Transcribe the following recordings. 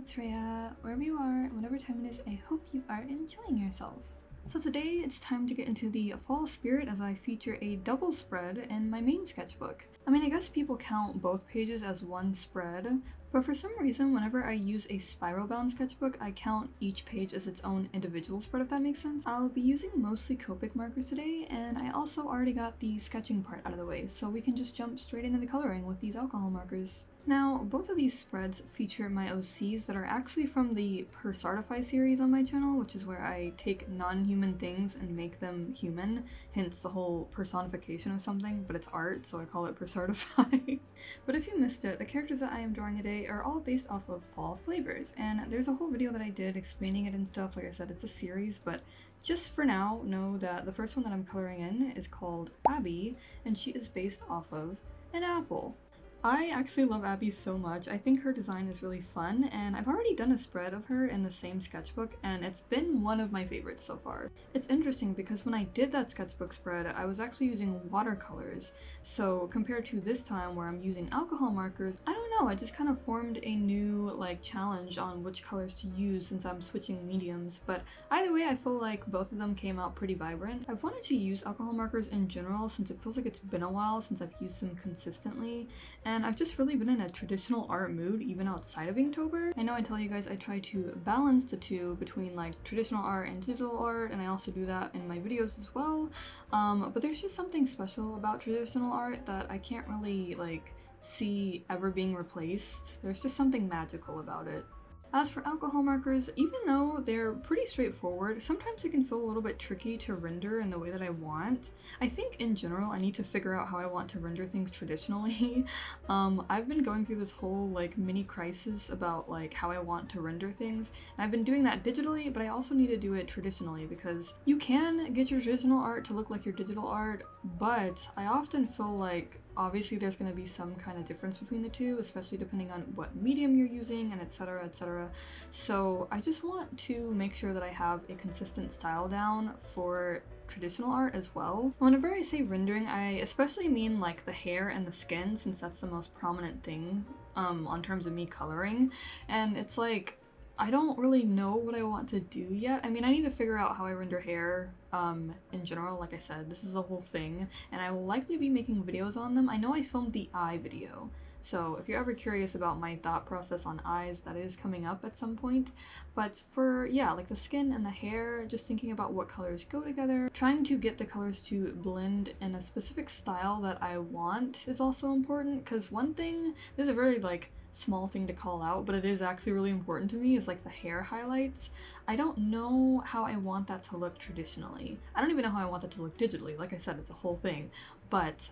it's Rhea. Wherever you are, whatever time it is, I hope you are enjoying yourself. So today it's time to get into the fall spirit as I feature a double spread in my main sketchbook. I mean, I guess people count both pages as one spread, but for some reason whenever I use a spiral bound sketchbook, I count each page as its own individual spread, if that makes sense. I'll be using mostly copic markers today, and I also already got the sketching part out of the way, so we can just jump straight into the coloring with these alcohol markers. Now, both of these spreads feature my OCs that are actually from the persartify series on my channel, which is where I take non-human things and make them human, hence the whole personification of something, but it's art, so I call it persartify. But if you missed it, the characters that I am drawing today are all based off of fall flavors, and there's a whole video that I did explaining it and stuff. Like I said, it's a series, but just for now, know that the first one that I'm coloring in is called Abby, and she is based off of an apple. I actually love Abby so much. I think her design is really fun, and I've already done a spread of her in the same sketchbook, and it's been one of my favorites so far. It's interesting because when I did that sketchbook spread, I was actually using watercolors, so compared to this time where I'm using alcohol markers, I don't know, I just kind of formed a new challenge on which colors to use since I'm switching mediums, but either way I feel like both of them came out pretty vibrant. I've wanted to use alcohol markers in general since it feels like it's been a while since I've used them consistently, and I've just really been in a traditional art mood even outside of Inktober. I know I tell you guys I try to balance the two between traditional art and digital art, and I also do that in my videos as well, but there's just something special about traditional art that I can't really see ever being replaced. There's just something magical about it. As for alcohol markers, even though they're pretty straightforward, sometimes it can feel a little bit tricky to render in the way that I want. I think in general I need to figure out how I want to render things traditionally. I've been going through this whole mini crisis about how I want to render things, and I've been doing that digitally, but I also need to do it traditionally because you can get your traditional art to look like your digital art, but I often feel like obviously there's going to be some kind of difference between the two, especially depending on what medium you're using and etc, etc. So I just want to make sure that I have a consistent style down for traditional art as well. Whenever I say rendering, I especially mean the hair and the skin, since that's the most prominent thing on terms of me coloring, and it's I don't really know what I want to do yet. I mean, I need to figure out how I render hair in general. Like I said, this is a whole thing, and I will likely be making videos on them. I know I filmed the eye video, so if you're ever curious about my thought process on eyes, that is coming up at some point. But for, yeah, the skin and the hair, just thinking about what colors go together, trying to get the colors to blend in a specific style that I want is also important, because one thing, this is a very small thing to call out, but it is actually really important to me, is the hair highlights. I don't know how I want that to look traditionally. I don't even know how I want that to look digitally. Like I said, it's a whole thing. But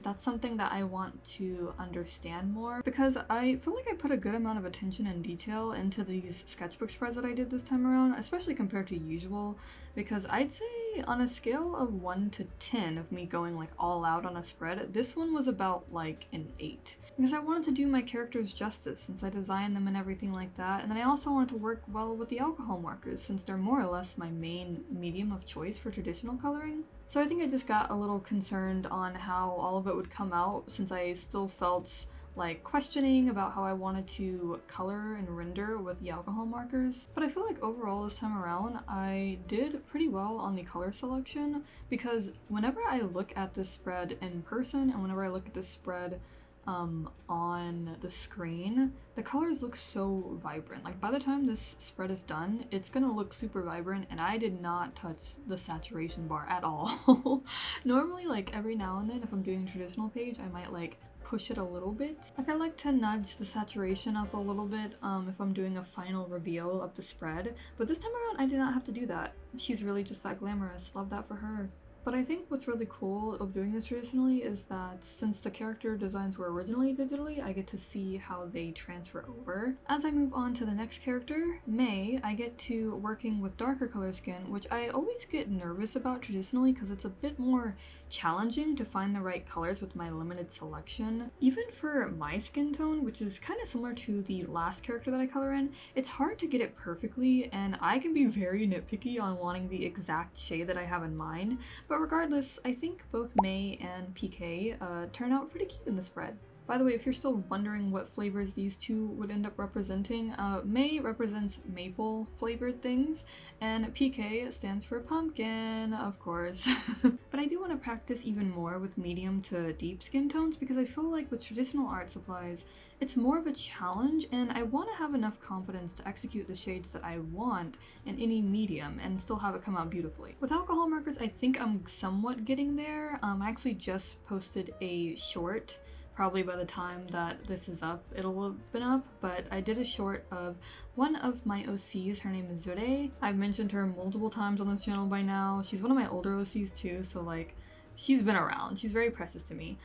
that's something that I want to understand more, because I feel like I put a good amount of attention and detail into these sketchbook spreads that I did this time around, especially compared to usual, because I'd say on a scale of 1 to 10 of me going all out on a spread, this one was about an 8. Because I wanted to do my characters justice since I designed them and everything like that, and then I also wanted to work well with the alcohol markers since they're more or less my main medium of choice for traditional coloring. So I think I just got a little concerned on how all of it would come out, since I still felt questioning about how I wanted to color and render with the alcohol markers. But I feel like overall this time around I did pretty well on the color selection, because whenever I look at this spread in person and whenever I look at this spread on the screen, the colors look so vibrant. By the time this spread is done, it's gonna look super vibrant, and I did not touch the saturation bar at all. Normally, every now and then if I'm doing a traditional page, I might push it a little bit. I like to nudge the saturation up a little bit if I'm doing a final reveal of the spread, but this time around I did not have to do that. She's really just that glamorous. Love that for her. But I think what's really cool of doing this traditionally is that since the character designs were originally digitally, I get to see how they transfer over. As I move on to the next character, May, I get to working with darker color skin, which I always get nervous about traditionally because it's a bit more challenging to find the right colors with my limited selection. Even for my skin tone, which is kind of similar to the last character that I color in, it's hard to get it perfectly, and I can be very nitpicky on wanting the exact shade that I have in mind. But regardless, I think both May and PK turn out pretty cute in the spread. By the way, if you're still wondering what flavors these two would end up representing, May represents maple flavored things, and PK stands for pumpkin, of course. But I do want to practice even more with medium to deep skin tones because I feel like with traditional art supplies, it's more of a challenge, and I want to have enough confidence to execute the shades that I want in any medium and still have it come out beautifully. With alcohol markers, I think I'm somewhat getting there. I actually just posted a short. Probably by the time that this is up, it'll have been up, but I did a short of one of my OCs. Her name is Zure. I've mentioned her multiple times on this channel by now. She's one of my older OCs too, so like, she's been around. She's very precious to me.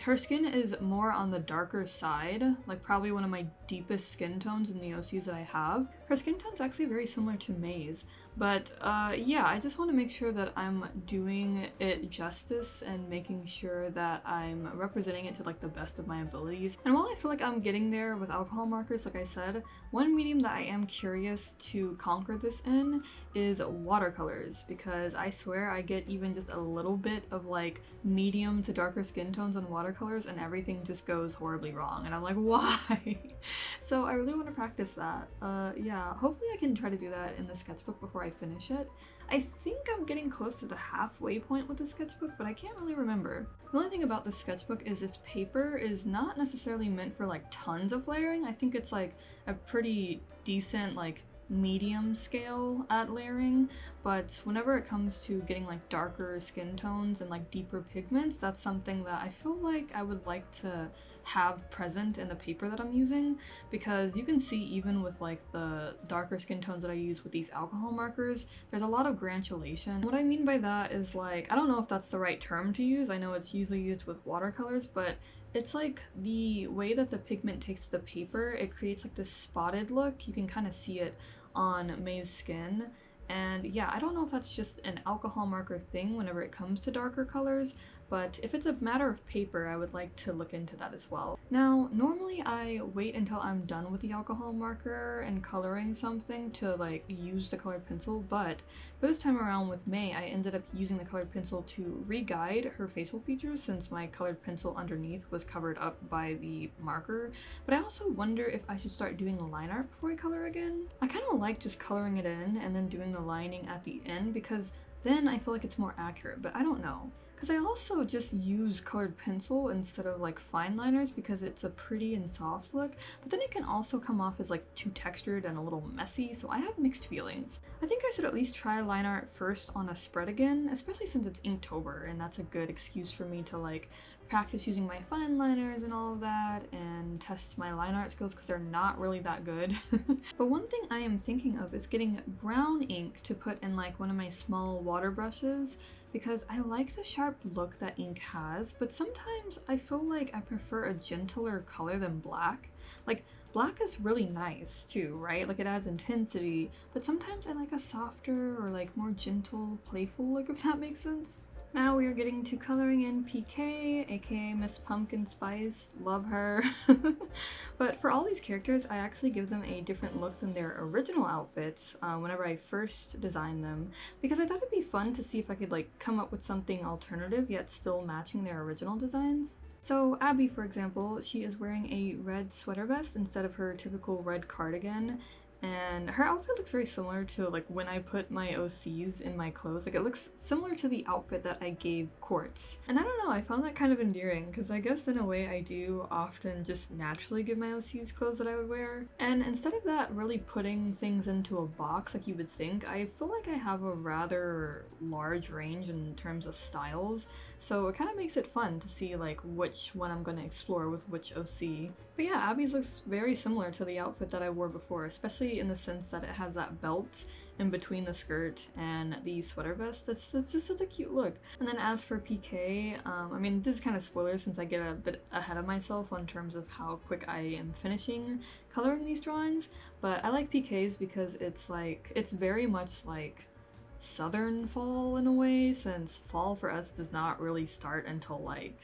Her skin is more on the darker side, like probably one of my deepest skin tones in the OCs that I have. Her skin tone's actually very similar to May's, but yeah, I just want to make sure that I'm doing it justice and making sure that I'm representing it to like the best of my abilities. And while I feel like I'm getting there with alcohol markers, like I said, one medium that I am curious to conquer this in is watercolors, because I swear I get even just a little bit of like medium to darker skin tones on watercolors and everything just goes horribly wrong, and I'm like, why? So I really want to practice that. Yeah, hopefully I can try to do that in the sketchbook before I finish it. I think I'm getting close to the halfway point with the sketchbook, but I can't really remember. The only thing about the sketchbook is its paper is not necessarily meant for like tons of layering. I think it's like a pretty decent like medium scale at layering, but whenever it comes to getting like darker skin tones and like deeper pigments, that's something that I feel like I would like to have present in the paper that I'm using, because you can see even with like the darker skin tones that I use with these alcohol markers, there's a lot of granulation. What I mean by that is like, I don't know if that's the right term to use. I know it's usually used with watercolors, but it's like the way that the pigment takes to the paper, it creates like this spotted look. You can kind of see it on May's skin. And yeah, I don't know if that's just an alcohol marker thing whenever it comes to darker colors, but if it's a matter of paper, I would like to look into that as well. Now, normally I wait until I'm done with the alcohol marker and coloring something to like use the colored pencil, but for this time around with May, I ended up using the colored pencil to re-guide her facial features since my colored pencil underneath was covered up by the marker. But I also wonder if I should start doing line art before I color again. I kind of like just coloring it in and then doing the lining at the end, because then I feel like it's more accurate, but I don't know. Because I also just use colored pencil instead of like fine liners because it's a pretty and soft look, but then it can also come off as like too textured and a little messy, so I have mixed feelings. I think I should at least try line art first on a spread again, especially since it's Inktober, and that's a good excuse for me to like practice using my fine liners and all of that and test my line art skills because they're not really that good. But one thing I am thinking of is getting brown ink to put in like one of my small water brushes, because I like the sharp look that ink has, but sometimes I feel like I prefer a gentler color than black. Like, black is really nice too, right? Like, it adds intensity, but sometimes I like a softer or like more gentle, playful look, if that makes sense. Now we are getting to coloring in PK, aka Miss Pumpkin Spice, love her. But for all these characters, I actually give them a different look than their original outfits whenever I first designed them, because I thought it'd be fun to see if I could like come up with something alternative yet still matching their original designs. So Abby, for example, she is wearing a red sweater vest instead of her typical red cardigan, and her outfit looks very similar to like when I put my OCs in my clothes. Like, it looks similar to the outfit that I gave Quartz. And I don't know, I found that kind of endearing because I guess in a way I do often just naturally give my OCs clothes that I would wear. And instead of that really putting things into a box like you would think, I feel like I have a rather large range in terms of styles. So it kind of makes it fun to see like which one I'm going to explore with which OC. But yeah, Abby's looks very similar to the outfit that I wore before, especially in the sense that it has that belt in between the skirt and the sweater vest. It's just such a cute look. And then as for PK, I mean, this is kind of spoilers since I get a bit ahead of myself in terms of how quick I am finishing coloring these drawings, but I like PK's because it's like, it's very much like southern fall in a way, since fall for us does not really start until like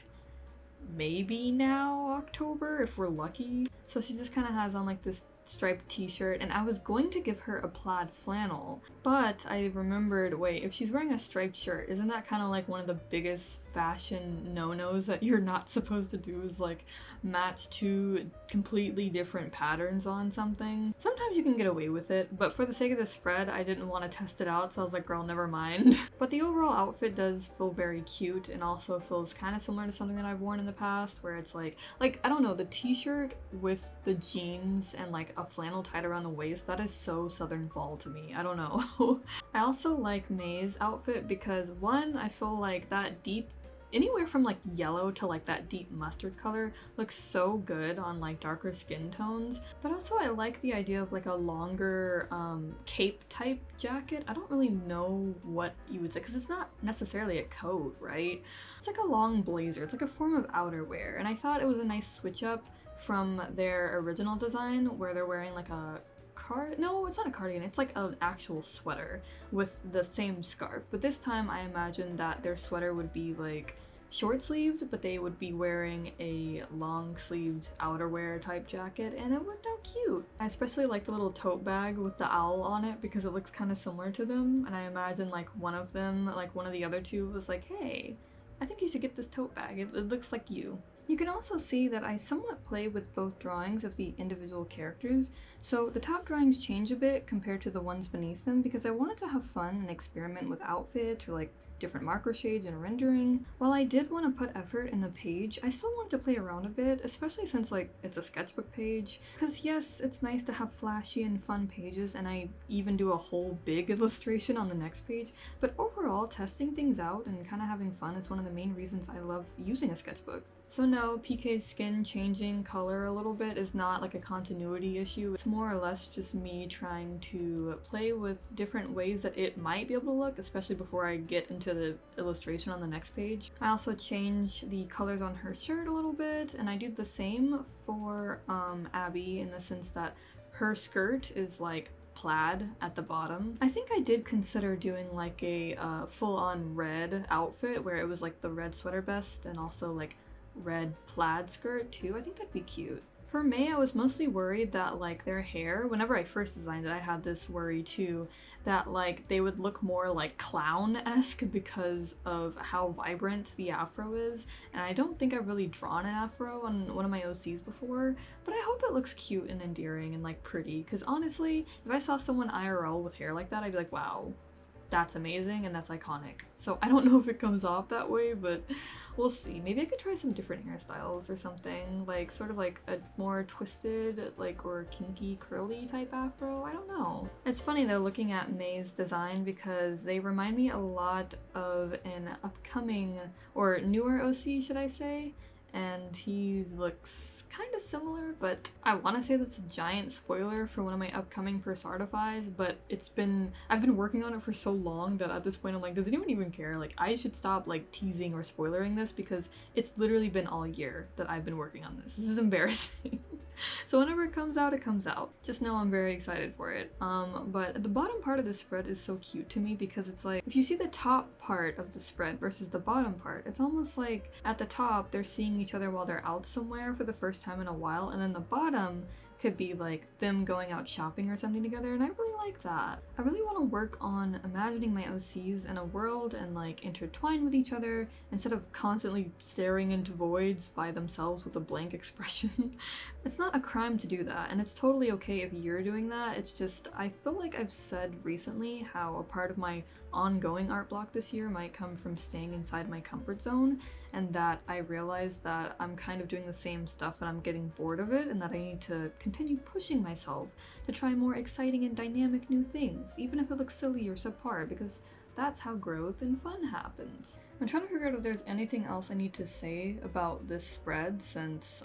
maybe now October if we're lucky. So she just kind of has on like this striped t-shirt, and I was going to give her a plaid flannel, but I remembered, wait, if she's wearing a striped shirt, isn't that kind of like one of the biggest fashion no-nos that you're not supposed to do, is like match two completely different patterns on something? Sometimes you can get away with it, but for the sake of the spread, I didn't want to test it out, so I was like, girl, never mind. But the overall outfit does feel very cute, and also feels kind of similar to something that I've worn in the past, where it's like I don't know, the t-shirt with the jeans and like a flannel tied around the waist, that is so Southern Fall to me. I don't know. I also like May's outfit because, one, I feel like that deep, anywhere from like yellow to like that deep mustard color looks so good on like darker skin tones, but also I like the idea of like a longer cape type jacket. I don't really know what you would say, because it's not necessarily a coat, right? It's like a long blazer. It's like a form of outerwear, and I thought it was a nice switch up from their original design where they're wearing like a no, it's not a cardigan, it's like an actual sweater with the same scarf. But this time I imagined that their sweater would be like short-sleeved, but they would be wearing a long-sleeved outerwear type jacket, and it worked out cute. I especially like the little tote bag with the owl on it because it looks kind of similar to them, and I imagine like one of them, like one of the other two, was like, hey, I think you should get this tote bag, it looks like you. You can also see that I somewhat play with both drawings of the individual characters, so the top drawings change a bit compared to the ones beneath them because I wanted to have fun and experiment with outfits or like different marker shades and rendering. While I did want to put effort in the page, I still wanted to play around a bit, especially since like it's a sketchbook page, because yes, it's nice to have flashy and fun pages, and I even do a whole big illustration on the next page, but overall testing things out and kind of having fun is one of the main reasons I love using a sketchbook. So no, PK's skin changing color a little bit is not like a continuity issue. It's more or less just me trying to play with different ways that it might be able to look, especially before I get into the illustration on the next page. I also changed the colors on her shirt a little bit, and I did the same for Abby in the sense that her skirt is like plaid at the bottom. I think I did consider doing like a full-on red outfit where it was like the red sweater vest and also like red plaid skirt too. I think that'd be cute. For May, I was mostly worried that like their hair, whenever I first designed it, I had this worry too, that like they would look more like clown-esque because of how vibrant the afro is, and I don't think I've really drawn an afro on one of my OCs before, but I hope it looks cute and endearing and like pretty, because honestly, if I saw someone IRL with hair like that, I'd be like, wow, that's amazing and that's iconic. So I don't know if it comes off that way, but we'll see. Maybe I could try some different hairstyles or something, like sort of like a more twisted, like, or kinky curly type afro. I don't know. It's funny though looking at May's design because they remind me a lot of an upcoming or newer OC, should I say, and he looks kind of similar, but I want to say that's a giant spoiler for one of my upcoming persartifys, but I've been working on it for so long that at this point I'm like, does anyone even care? Like, I should stop like teasing or spoilering this because it's literally been all year that I've been working on this. This is embarrassing. So whenever it comes out, it comes out. Just know I'm very excited for it. But the bottom part of the spread is so cute to me because it's like, if you see the top part of the spread versus the bottom part, it's almost like at the top they're seeing each other while they're out somewhere for the first time in a while, and then the bottom could be like them going out shopping or something together, and I really like that. I really want to work on imagining my OCs in a world and like intertwine with each other instead of constantly staring into voids by themselves with a blank expression. It's not a crime to do that, and it's totally okay if you're doing that. It's just, I feel like I've said recently how a part of my ongoing art block this year might come from staying inside my comfort zone, and that I realize that I'm kind of doing the same stuff and I'm getting bored of it, and that I need to continue pushing myself to try more exciting and dynamic new things, even if it looks silly or subpar, because that's how growth and fun happens. I'm trying to figure out if there's anything else I need to say about this spread since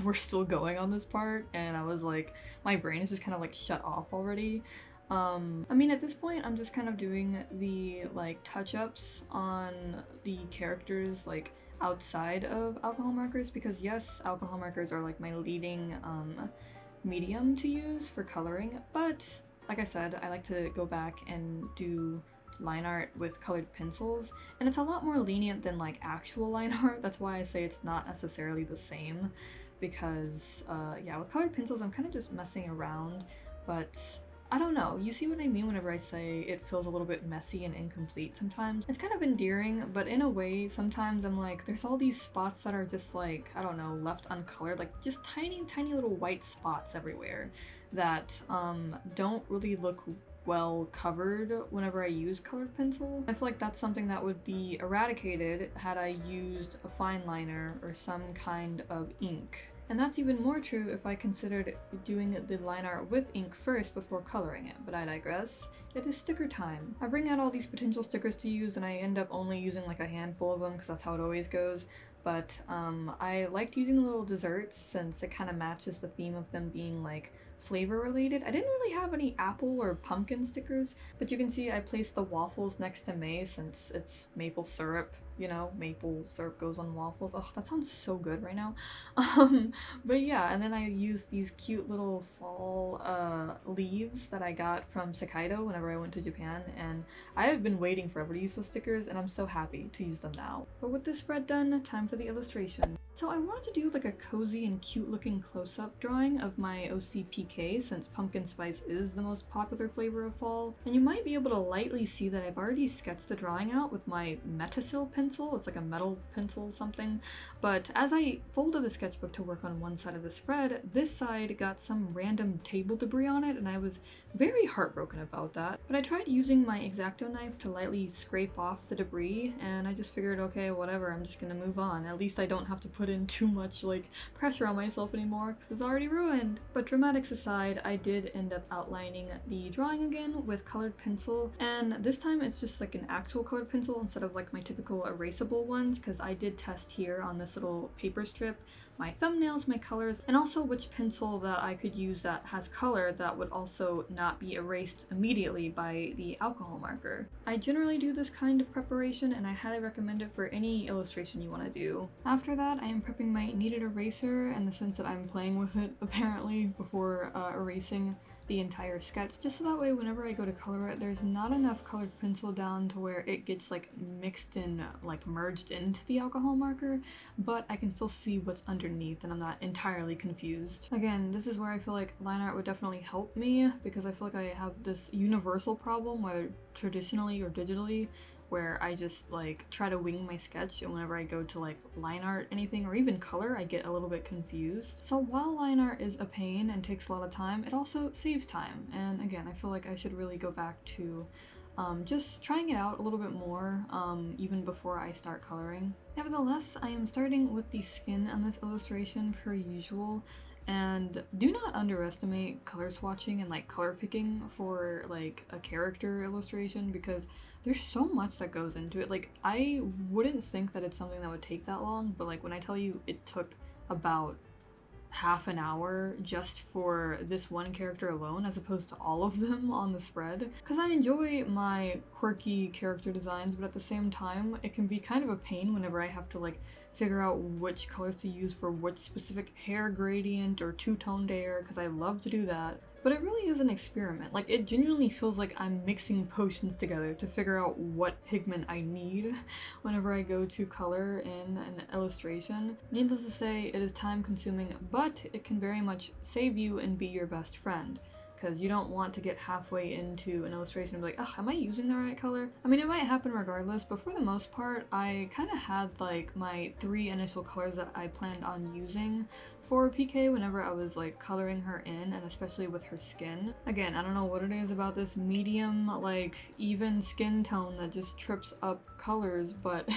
we're still going on this part, and I was like, my brain is just kind of like shut off already. I mean, at this point, I'm just kind of doing the like touch-ups on the characters like outside of alcohol markers, because yes, alcohol markers are like my leading medium to use for coloring, but like I said, I like to go back and do line art with colored pencils, and it's a lot more lenient than like actual line art. That's why I say it's not necessarily the same. because yeah, with colored pencils I'm kind of just messing around, but I don't know, you see what I mean whenever I say it feels a little bit messy and incomplete sometimes. It's kind of endearing, but in a way sometimes I'm like, there's all these spots that are just like, I don't know, left uncolored, like just tiny little white spots everywhere that don't really look well covered whenever I use colored pencil. I feel like that's something that would be eradicated had I used a fine liner or some kind of ink. And that's even more true if I considered doing the line art with ink first before coloring it, but I digress. It is sticker time. I bring out all these potential stickers to use and I end up only using like a handful of them because that's how it always goes. But I liked using the little desserts since it kind of matches the theme of them being like flavor related. I didn't really have any apple or pumpkin stickers, but you can see I placed the waffles next to May since it's maple syrup. You know, maple syrup goes on waffles. Oh, that sounds so good right now. But yeah, and then I used these cute little fall leaves that I got from Sakaido whenever I went to Japan, and I have been waiting forever to use those stickers, and I'm so happy to use them now. But with this spread done, time for the illustration. So I wanted to do like a cozy and cute looking close-up drawing of my OCPK since pumpkin spice is the most popular flavor of fall. And you might be able to lightly see that I've already sketched the drawing out with my Metasil pencil. It's like a metal pencil something. But as I folded the sketchbook to work on one side of the spread, this side got some random table debris on it and I was very heartbroken about that. But I tried using my X-Acto knife to lightly scrape off the debris and I just figured, okay, whatever, I'm just gonna move on. At least I don't have to put in too much like pressure on myself anymore because it's already ruined. But dramatics aside, I did end up outlining the drawing again with colored pencil, and this time it's just like an actual colored pencil instead of like my typical erasable ones, because I did test here on this little paper strip my thumbnails, my colors, and also which pencil that I could use that has color that would also not be erased immediately by the alcohol marker. I generally do this kind of preparation and I highly recommend it for any illustration you want to do. After that, I am prepping my kneaded eraser in the sense that I'm playing with it apparently before erasing the entire sketch, just so that way whenever I go to color it, there's not enough colored pencil down to where it gets like mixed in, like merged into the alcohol marker, but I can still see what's underneath and I'm not entirely confused. Again, this is where I feel like line art would definitely help me because I feel like I have this universal problem, whether traditionally or digitally, where I just like try to wing my sketch, and whenever I go to like line art anything or even color, I get a little bit confused. So while line art is a pain and takes a lot of time, it also saves time. And again, I feel like I should really go back to just trying it out a little bit more even before I start coloring. Nevertheless, I am starting with the skin on this illustration per usual. And do not underestimate color swatching and like color picking for like a character illustration because there's so much that goes into it. Like I wouldn't think that it's something that would take that long, but like when I tell you it took about half an hour just for this one character alone as opposed to all of them on the spread, because I enjoy my quirky character designs, but at the same time it can be kind of a pain whenever I have to like figure out which colors to use for which specific hair gradient or two-toned hair, because I love to do that. But it really is an experiment. Like, it genuinely feels like I'm mixing potions together to figure out what pigment I need whenever I go to color in an illustration. Needless to say, it is time consuming, but it can very much save you and be your best friend. Because you don't want to get halfway into an illustration and be like, oh, am I using the right color? I mean, it might happen regardless, but for the most part, I kind of had like my 3 initial colors that I planned on using for PK whenever I was like coloring her in, and especially with her skin. Again, I don't know what it is about this medium, like even skin tone that just trips up colors, but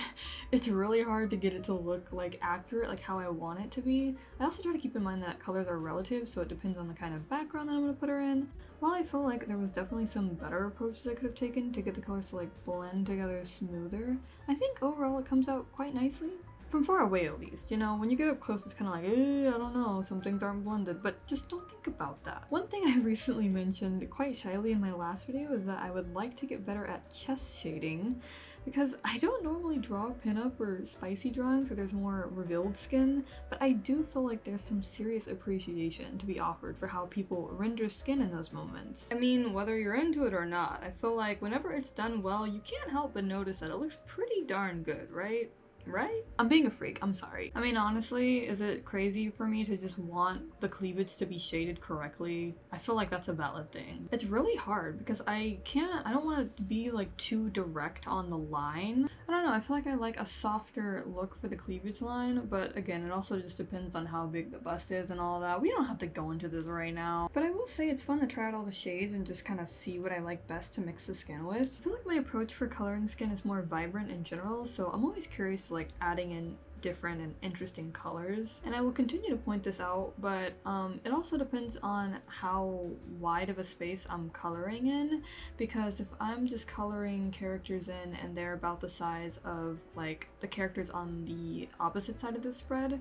it's really hard to get it to look like accurate, like how I want it to be. I also try to keep in mind that colors are relative, so it depends on the kind of background that I'm going to put her in. While I feel like there was definitely some better approaches I could have taken to get the colors to like blend together smoother, I think overall it comes out quite nicely. From far away at least, you know, when you get up close it's kind of like, I don't know, some things aren't blended, but just don't think about that. One thing I recently mentioned quite shyly in my last video is that I would like to get better at chest shading, because I don't normally draw pinup or spicy drawings where there's more revealed skin, but I do feel like there's some serious appreciation to be offered for how people render skin in those moments. I mean, whether you're into it or not, I feel like whenever it's done well, you can't help but notice that it looks pretty darn good, right? right? I'm being a freak, I'm sorry. I mean, honestly, is it crazy for me to just want the cleavage to be shaded correctly? I feel like that's a valid thing. It's really hard because I don't want to be like too direct on the line. I don't know, I feel like I like a softer look for the cleavage line, but again, it also just depends on how big the bust is and all that. We don't have to go into this right now, but I will say it's fun to try out all the shades and just kind of see what I like best to mix the skin with. I feel like my approach for coloring skin is more vibrant in general, so I'm always curious to like adding in different and interesting colors, and I will continue to point this out, but it also depends on how wide of a space I'm coloring in, because if I'm just coloring characters in and they're about the size of like the characters on the opposite side of the spread,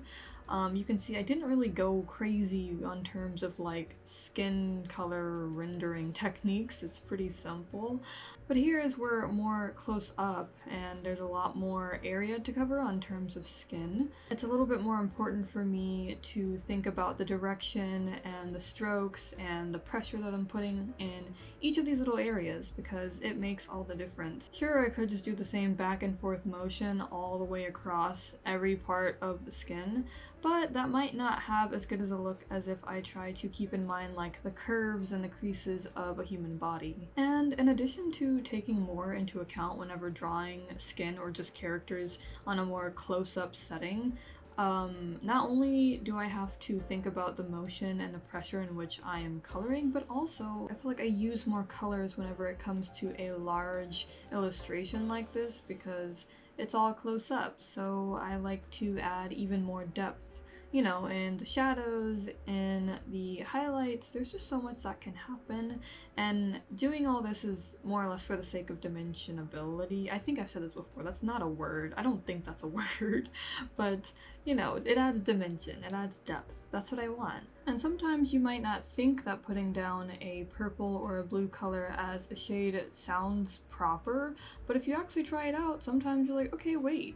you can see I didn't really go crazy on terms of like skin color rendering techniques. It's pretty simple. But here is where more close up and there's a lot more area to cover on terms of skin. It's a little bit more important for me to think about the direction and the strokes and the pressure that I'm putting in each of these little areas because it makes all the difference. Sure, I could just do the same back and forth motion all the way across every part of the skin, but that might not have as good as a look as if I try to keep in mind like the curves and the creases of a human body. And in addition to taking more into account whenever drawing skin or just characters on a more close-up setting, not only do I have to think about the motion and the pressure in which I am coloring, but also I feel like I use more colors whenever it comes to a large illustration like this because it's all close up, so I like to add even more depth, you know, in the shadows, in the highlights. There's just so much that can happen, and doing all this is more or less for the sake of dimensionability. I think I've said this before, that's not a word. I don't think that's a word, but you know, it adds dimension, it adds depth. That's what I want. And sometimes you might not think that putting down a purple or a blue color as a shade sounds proper, but if you actually try it out, sometimes you're like, okay, wait,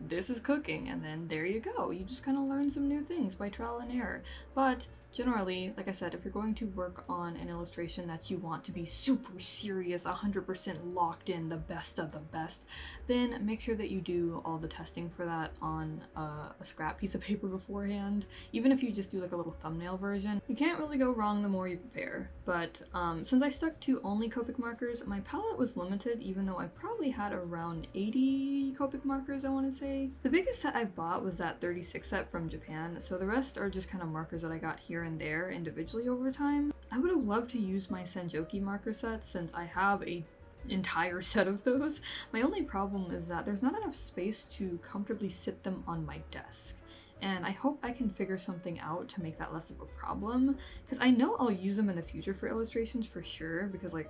this is cooking, and then there you go. You just kind of learn some new things by trial and error. But generally, like I said, if you're going to work on an illustration that you want to be super serious, 100% locked in, the best of the best, then make sure that you do all the testing for that on a scrap piece of paper beforehand. Even if you just do like a little thumbnail version, you can't really go wrong the more you prepare. But since I stuck to only Copic markers, my palette was limited, even though I probably had around 80 Copic markers, I want to say. The biggest set I bought was that 36 set from Japan, so the rest are just kind of markers that I got here and there individually over time. I would have loved to use my Senjoki marker sets since I have a entire set of those. My only problem is that there's not enough space to comfortably sit them on my desk. And I hope I can figure something out to make that less of a problem, because I know I'll use them in the future for illustrations for sure, because like,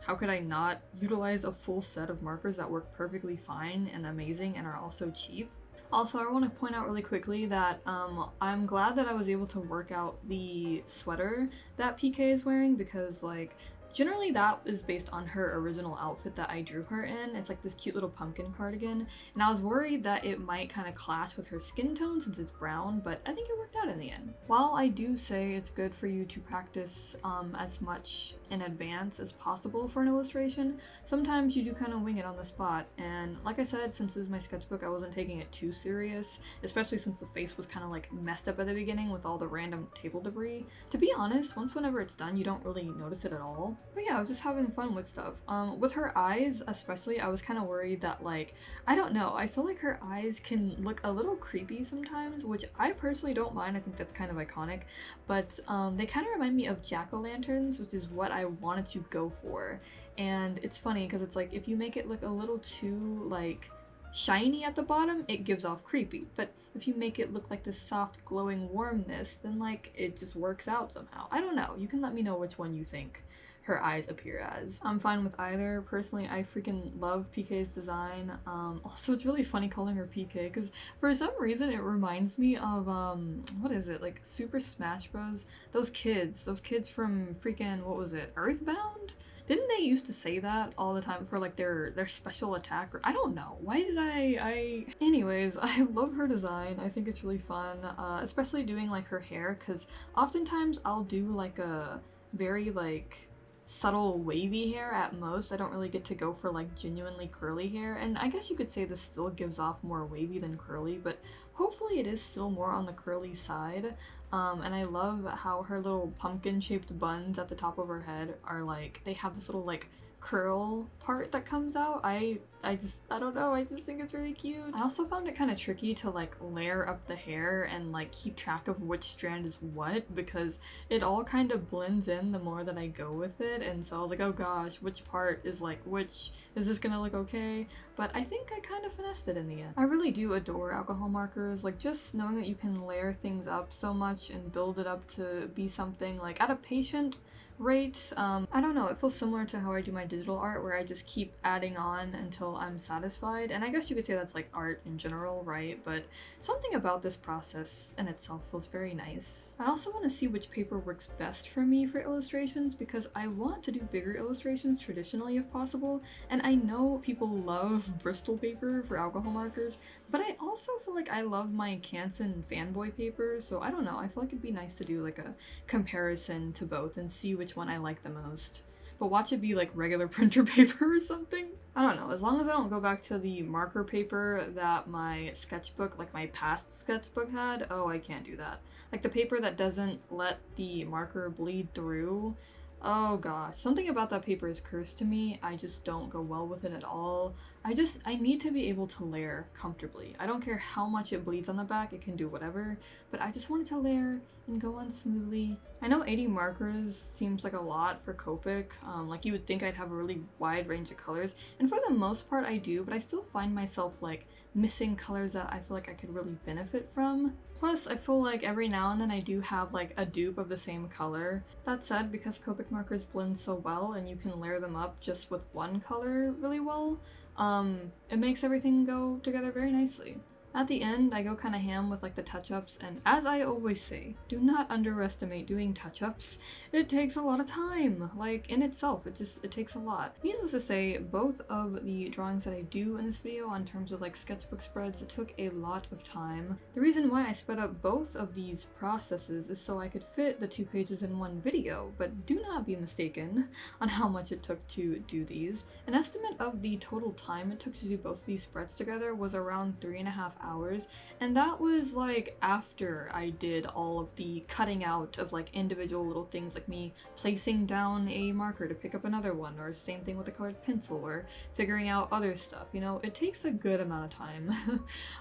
how could I not utilize a full set of markers that work perfectly fine and amazing and are also cheap? Also, I want to point out really quickly that I'm glad that I was able to work out the sweater that PK is wearing, because like generally that is based on her original outfit that I drew her in. It's like this cute little pumpkin cardigan, and I was worried that it might kind of clash with her skin tone since it's brown, but I think it worked out in the end. While I do say it's good for you to practice as much in advance as possible for an illustration, sometimes you do kind of wing it on the spot, and like I said, since this is my sketchbook, I wasn't taking it too serious, especially since the face was kind of like messed up at the beginning with all the random table debris. To be honest, whenever it's done, you don't really notice it at all. But yeah, I was just having fun with stuff. With her eyes especially, I was kind of worried that like, I don't know, I feel like her eyes can look a little creepy sometimes, which I personally don't mind. I think that's kind of iconic, but they kind of remind me of jack-o'-lanterns, which is what I wanted to go for. And it's funny because it's like, if you make it look a little too like shiny at the bottom, it gives off creepy, but if you make it look like this soft glowing warmness, then like it just works out somehow. I don't know, you can let me know which one you think her eyes appear as. I'm fine with either. Personally, I freaking love PK's design. Also, it's really funny calling her PK because for some reason it reminds me of what is it, like Super Smash Bros? Those kids from freaking, what was it, Earthbound? Didn't they used to say that all the time for like their special attack? Or I don't know. Why did I Anyways, I love her design. I think it's really fun, especially doing like her hair, because oftentimes I'll do like a very like subtle wavy hair at most. I don't really get to go for like genuinely curly hair, and I guess you could say this still gives off more wavy than curly, but hopefully it is still more on the curly side. And I love how her little pumpkin shaped buns at the top of her head are like, they have this little like curl part that comes out. I don't know, I just think it's really cute. I also found it kind of tricky to like layer up the hair and like keep track of which strand is what, because it all kind of blends in the more that I go with it, and so I was like, oh gosh, which part is like which? Is this gonna look okay? But I think I kind of finessed it in the end. I really do adore alcohol markers, like just knowing that you can layer things up so much and build it up to be something like at a patient rate. I don't know, it feels similar to how I do my digital art, where I just keep adding on until I'm satisfied, and I guess you could say that's like art in general, right? But something about this process in itself feels very nice. I also want to see which paper works best for me for illustrations, because I want to do bigger illustrations traditionally if possible, and I know people love Bristol paper for alcohol markers, but I also feel like I love my Canson fanboy paper, so I don't know, I feel like it'd be nice to do like a comparison to both and see which one I like the most. But watch it be like regular printer paper or something. I don't know, as long as I don't go back to the marker paper that my sketchbook, like my past sketchbook had, oh, I can't do that. Like the paper that doesn't let the marker bleed through. Oh gosh, something about that paper is cursed to me. I just don't go well with it at all. I need to be able to layer comfortably. I don't care how much it bleeds on the back, it can do whatever, but I just want it to layer and go on smoothly. I know 80 markers seems like a lot for Copic, like you would think I'd have a really wide range of colors, and for the most part I do, but I still find myself like missing colors that I feel like I could really benefit from. Plus, I feel like every now and then I do have like a dupe of the same color. That said, because Copic markers blend so well and you can layer them up just with one color really well, it makes everything go together very nicely. At the end, I go kind of ham with like the touch-ups, and as I always say, do not underestimate doing touch-ups. It takes a lot of time, like in itself, it takes a lot. Needless to say, both of the drawings that I do in this video on terms of like sketchbook spreads, it took a lot of time. The reason why I sped up both of these processes is so I could fit the 2 pages in one video, but do not be mistaken on how much it took to do these. An estimate of the total time it took to do both of these spreads together was around 3.5 hours, and that was like after I did all of the cutting out of like individual little things, like me placing down a marker to pick up another one, or same thing with a colored pencil, or figuring out other stuff. You know, it takes a good amount of time.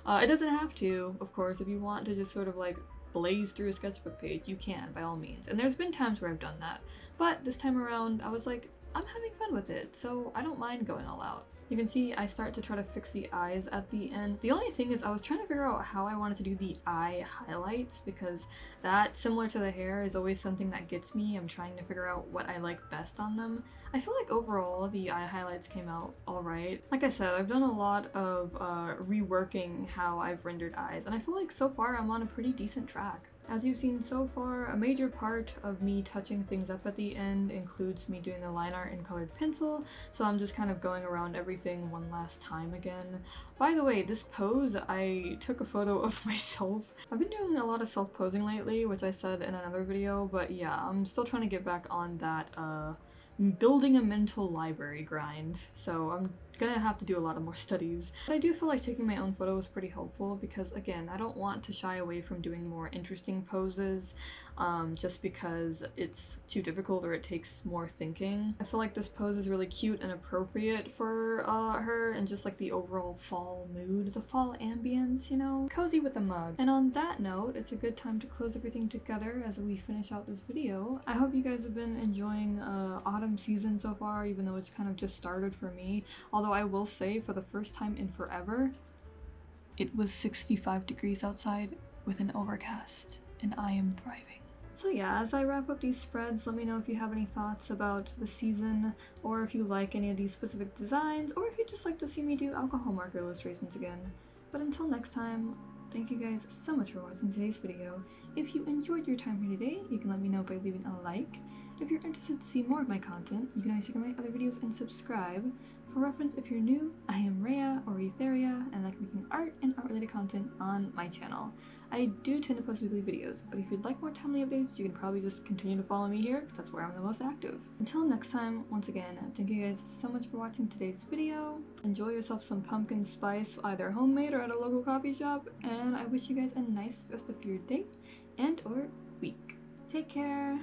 It doesn't have to, of course. If you want to just sort of like blaze through a sketchbook page, you can, by all means, and there's been times where I've done that, but this time around I was like, I'm having fun with it, so I don't mind going all out. You can see I start to try to fix the eyes at the end. The only thing is I was trying to figure out how I wanted to do the eye highlights, because that, similar to the hair, is always something that gets me. I'm trying to figure out what I like best on them. I feel like overall the eye highlights came out alright. Like I said, I've done a lot of reworking how I've rendered eyes, and I feel like so far I'm on a pretty decent track. As you've seen so far, a major part of me touching things up at the end includes me doing the line art in colored pencil, so I'm just kind of going around everything one last time again. By the way, this pose, I took a photo of myself. I've been doing a lot of self-posing lately, which I said in another video, but yeah, I'm still trying to get back on that building a mental library grind, so I'm gonna have to do a lot of more studies. But I do feel like taking my own photo is pretty helpful, because again, I don't want to shy away from doing more interesting poses just because it's too difficult or it takes more thinking. I feel like this pose is really cute and appropriate for her, and just like the overall fall mood, the fall ambience, you know? Cozy with a mug. And on that note, it's a good time to close everything together as we finish out this video. I hope you guys have been enjoying autumn season so far, even though it's kind of just started for me. Although I will say, for the first time in forever, it was 65 degrees outside with an overcast, and I am thriving. So yeah, as I wrap up these spreads, let me know if you have any thoughts about the season, or if you like any of these specific designs, or if you'd just like to see me do alcohol marker illustrations again. But until next time, thank you guys so much for watching today's video. If you enjoyed your time here today, you can let me know by leaving a like. If you're interested to see more of my content, you can always check out my other videos and subscribe. For reference, if you're new, I am Rhea or Etheria, and I like making art and art-related content on my channel. I do tend to post weekly videos, but if you'd like more timely updates, you can probably just continue to follow me here, because that's where I'm the most active. Until next time, once again, thank you guys so much for watching today's video. Enjoy yourself some pumpkin spice, either homemade or at a local coffee shop, and I wish you guys a nice rest of your day and or week. Take care!